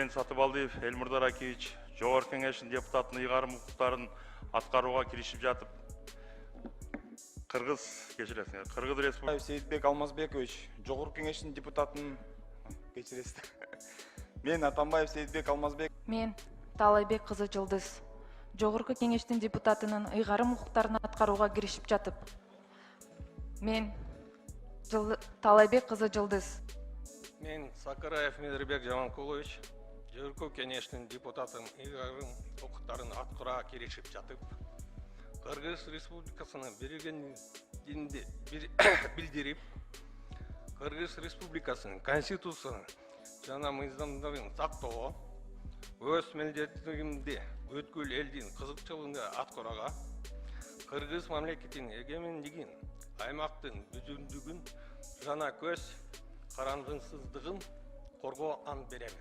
Мен Сатыбалдиев Эльмур Даракевич Жогорку Кеңештин депутатынын ыйгарым укуктарын аткарууга киришип жатып, Кыргыз Республикасы Сейитбек Алмазбекович Жогорку Кеңештин депутатынын кечиресиз. Мен Атамбаев Сейитбек Алмазбек. Мен Таалайбек кызы Жылдыз Жогорку Кеңештин депутатынын ыйгарым укуктарын аткарууга киришип жатып, мен Таалайбек кызы Жылдыз. Мен Сакараев Мирбек Жаманкулович Жогорку Кеңештин депутатынын ыйгарым укуктарын аткарууга киришип жатып, Кыргыз Республикасынын берилгендигин билдирип, Кыргыз Республикасынын Конституциясын жана мыйзамдарын сактоого, өз милдеттеримди өткүл элдин кызыкчылыгында аткарууга, Кыргыз мамлекетинин эгемендигин, аймактын бүтүндүгүн жана көз карандысыздыгын коргоо ант беремин.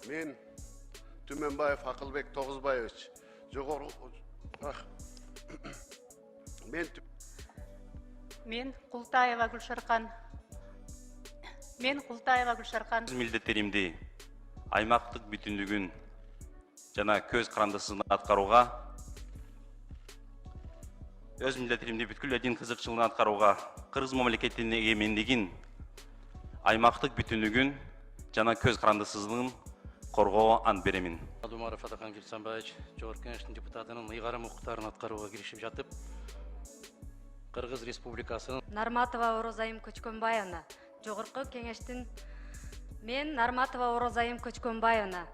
Мен Түменбаев Акылбек Тогузбаевич Мен Култаева Гүлшаркан. Өз милдеттеримди аймактык бүтүндүгүн жана көз карандысыздыгын аткарууга, өз милдеттеримди бүткүл элдин кызыкчылыгын аткарууга, Кыргыз мамлекетинин эгемендигин, аймактык бүтүндүгүн жана көз карандысыздыгын коргоо ант беремин. Адумаров Атакан Килсанбаевич Жогорку Кеңештин депутатынын ыйгарым укуктарын аткарууга киришип жатып, Кыргыз Республикасынын Нарматова Орозайым Көчкөнбаевна Жогорку Кеңештин Мен Нарматова Орозайым Көчкөнбаевна